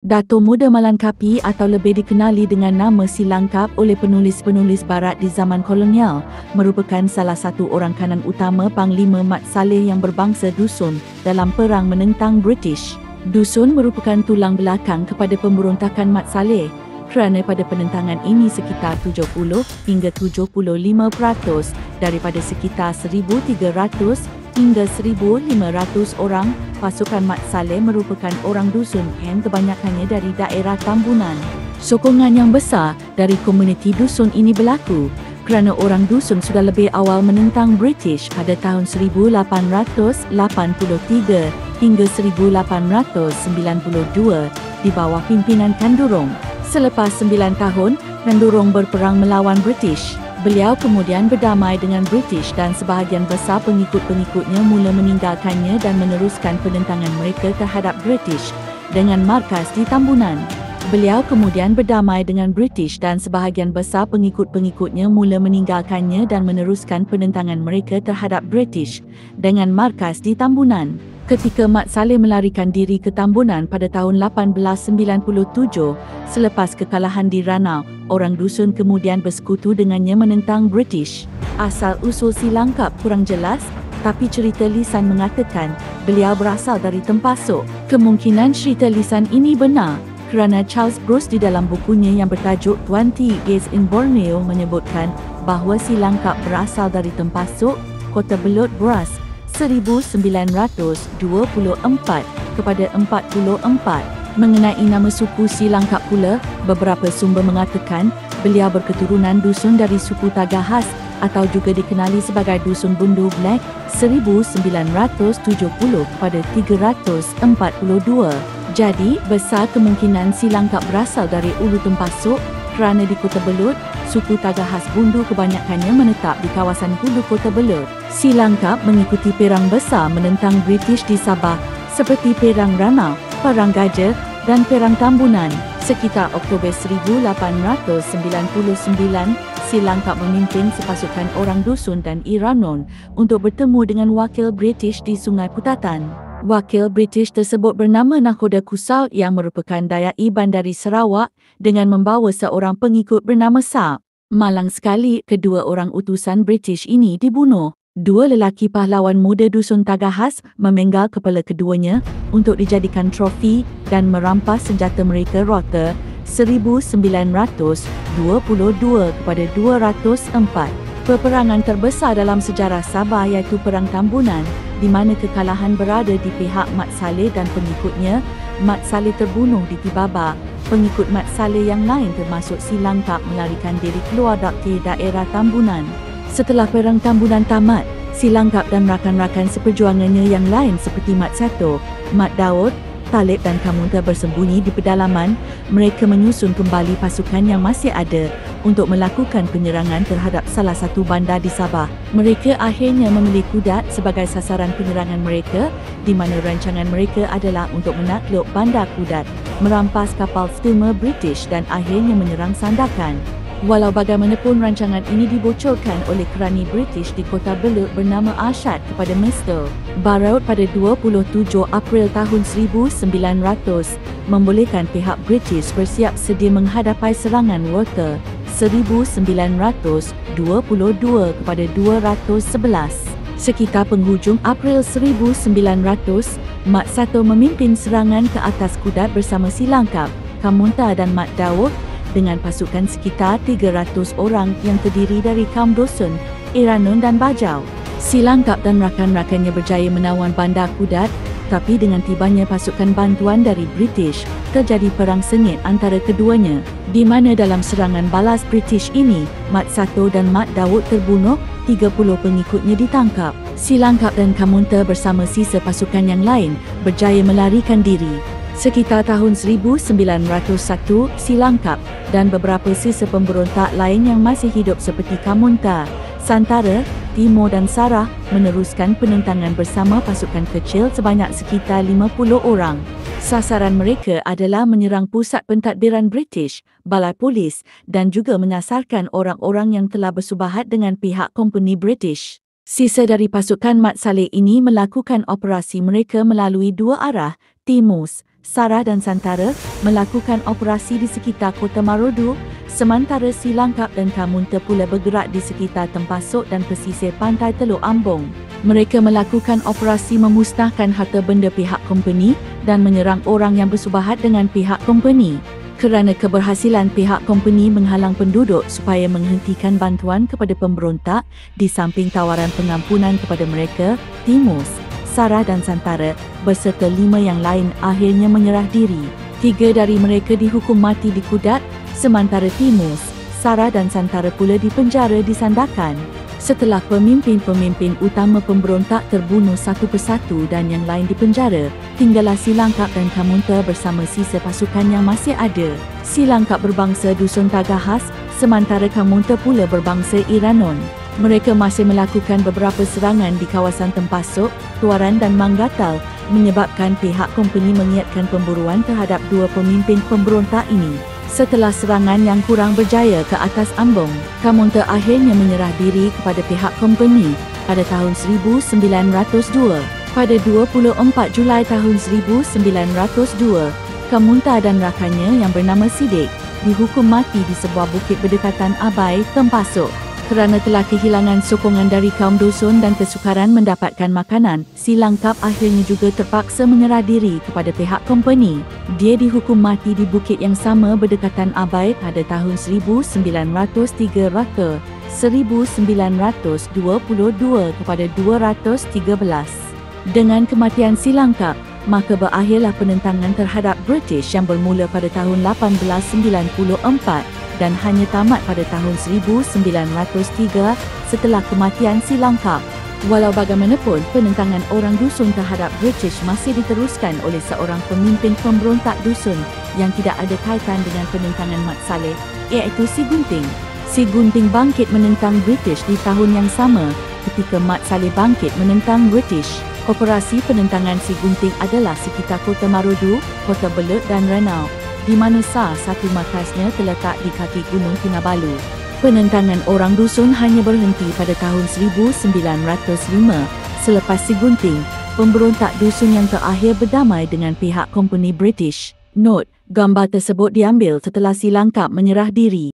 Dato' Muda Malangkapi atau lebih dikenali dengan nama Si Langkap oleh penulis-penulis barat di zaman kolonial merupakan salah satu orang kanan utama Panglima Mat Salleh yang berbangsa Dusun dalam perang menentang British. Dusun merupakan tulang belakang kepada pemberontakan Mat Salleh kerana pada penentangan ini sekitar 70 hingga 75% daripada sekitar 1,300 hingga 1,500 orang pasukan Mat Salleh merupakan orang dusun yang kebanyakannya dari daerah tambunan. Sokongan yang besar dari komuniti dusun ini berlaku kerana orang dusun sudah lebih awal menentang British pada tahun 1883 hingga 1892 di bawah pimpinan Kandurong. Selepas 9 tahun, Kandurong berperang melawan British. Beliau kemudian berdamai dengan British dan sebahagian besar pengikut-pengikutnya mula meninggalkannya dan meneruskan penentangan mereka terhadap British dengan markas di Tambunan. Beliau kemudian berdamai dengan British dan sebahagian besar pengikut-pengikutnya mula meninggalkannya dan meneruskan penentangan mereka terhadap British dengan markas di Tambunan. Ketika Mat Salleh melarikan diri ke Tambunan pada tahun 1897, selepas kekalahan di Ranau, orang dusun kemudian bersekutu dengannya menentang British. Asal-usul Si Langkap kurang jelas, tapi cerita lisan mengatakan beliau berasal dari Tempasuk. Kemungkinan cerita lisan ini benar kerana Charles Bruce di dalam bukunya yang bertajuk 20 Years in Borneo menyebutkan bahawa Si Langkap berasal dari Tempasuk, Kota Belud Beras, 1924 kepada 44. Mengenai nama suku Si Langkap pula, beberapa sumber mengatakan beliau berketurunan dusun dari suku Tagahas atau juga dikenali sebagai Dusun Bundu Black 1970 pada 342. Jadi, besar kemungkinan Si Langkap berasal dari Ulu Tempasuk kerana di Kota Belud, suku Tagahas Bundu kebanyakannya menetap di kawasan hulu Kota Belud. Si Langkap mengikuti perang besar menentang British di Sabah seperti Perang Ranau, Perang Gajah dan Perang Tambunan. Sekitar Oktober 1899, Si Langkap memimpin sepasukan orang dusun dan Iranon untuk bertemu dengan wakil British di Sungai Putatan. Wakil British tersebut bernama Nakhoda Kusau yang merupakan dayai bandari Sarawak dengan membawa seorang pengikut bernama Saab. Malang sekali kedua orang utusan British ini dibunuh. Dua lelaki pahlawan muda dusun Tagahas memenggal kepala keduanya untuk dijadikan trofi dan merampas senjata mereka rota 1922 kepada 204. Peperangan terbesar dalam sejarah Sabah iaitu Perang Tambunan di mana kekalahan berada di pihak Mat Salleh dan pengikutnya. Mat Salleh terbunuh di Tibaba. Pengikut Mat Salleh yang lain termasuk Si Langkap melarikan diri keluar dari daerah Tambunan. Setelah Perang Tambunan tamat, Si Langkap dan rakan-rakan seperjuangannya yang lain seperti Mat Sato, Mat Daud, Talib dan Kamunta bersembunyi di pedalaman. Mereka menyusun kembali pasukan yang masih ada untuk melakukan penyerangan terhadap salah satu bandar di Sabah. Mereka akhirnya memilih Kudat sebagai sasaran penyerangan mereka, di mana rancangan mereka adalah untuk menakluk bandar Kudat, merampas kapal steamer British dan akhirnya menyerang Sandakan. Walau bagaimanapun rancangan ini dibocorkan oleh kerani British di Kota Belud bernama Arshad kepada Mr. Barraud pada 27 April tahun 1900 membolehkan pihak British bersiap sedia menghadapi serangan Rota 1922 kepada 211. Sekitar penghujung April 1900, Mat Sato memimpin serangan ke atas Kudat bersama Si Langkap, Kamunta dan Mat Daud dengan pasukan sekitar 300 orang yang terdiri dari kaum Dusun, Iranon dan Bajau. Si Langkap dan rakan-rakannya berjaya menawan bandar Kudat, tapi dengan tibanya pasukan bantuan dari British, terjadi perang sengit antara keduanya, di mana dalam serangan balas British ini, Mat Sato dan Mat Daud terbunuh, 30 pengikutnya ditangkap. Si Langkap dan Kamunta bersama sisa pasukan yang lain berjaya melarikan diri. Sekitar tahun 1901, Si Langkap dan beberapa sisa pemberontak lain yang masih hidup seperti Kamunta, Santara, Timur dan Sarah meneruskan penentangan bersama pasukan kecil sebanyak sekitar 50 orang. Sasaran mereka adalah menyerang pusat pentadbiran British, balai polis dan juga menyasarkan orang-orang yang telah bersubahat dengan pihak company British. Sisa dari pasukan Mat Salleh ini melakukan operasi mereka melalui dua arah, Timur Sarah dan Santara melakukan operasi di sekitar Kota Marudu, sementara Si Langkap dan Kamunta pula bergerak di sekitar Tempasok dan pesisir pantai Teluk Ambong. Mereka melakukan operasi memusnahkan harta benda pihak company dan menyerang orang yang bersubahat dengan pihak company. Kerana keberhasilan pihak company menghalang penduduk supaya menghentikan bantuan kepada pemberontak, di samping tawaran pengampunan kepada mereka, Timus, Sarah dan Santara berserta 5 yang lain akhirnya menyerah diri. 3 dari mereka dihukum mati di Kudat, sementara Timus, Sarah dan Santara pula dipenjara di Sandakan. Setelah pemimpin-pemimpin utama pemberontak terbunuh satu persatu dan yang lain dipenjara, tinggallah Si Langkap dan Kamunta bersama sisa pasukan yang masih ada. Si Langkap berbangsa Dusun Tagahas, sementara Kamunta pula berbangsa Iranon. Mereka masih melakukan beberapa serangan di kawasan Tempasok, Tuaran dan Manggatal, menyebabkan pihak company mengiatkan pemburuan terhadap 2 pemimpin pemberontak ini. Setelah serangan yang kurang berjaya ke atas Ambong, Kamunta akhirnya menyerah diri kepada pihak company pada tahun 1902. Pada 24 Julai tahun 1902, Kamunta dan rakannya yang bernama Sidik dihukum mati di sebuah bukit berdekatan Abai, Tempasok. Kerana telah kehilangan sokongan dari kaum dusun dan kesukaran mendapatkan makanan, Si Langkap akhirnya juga terpaksa menyerah diri kepada pihak company. Dia dihukum mati di bukit yang sama berdekatan Abai pada tahun 1903 rata 1922 kepada 213. Dengan kematian Si Langkap, maka berakhirlah penentangan terhadap British yang bermula pada tahun 1894 dan hanya tamat pada tahun 1903 setelah kematian Si Langkap. Walau bagaimanapun, penentangan orang dusun terhadap British masih diteruskan oleh seorang pemimpin pemberontak dusun yang tidak ada kaitan dengan penentangan Mat Salleh, iaitu Si Gunting. Si Gunting bangkit menentang British di tahun yang sama ketika Mat Salleh bangkit menentang British. Operasi penentangan Si Gunting adalah sekitar Kota Marudu, Kota Belud dan Ranau, di mana salah satu markasnya terletak di kaki Gunung Kinabalu. Penentangan orang dusun hanya berhenti pada tahun 1905 selepas Si Gunting, pemberontak dusun yang terakhir berdamai dengan pihak company British. Not, gambar tersebut diambil setelah Si Langkap menyerah diri.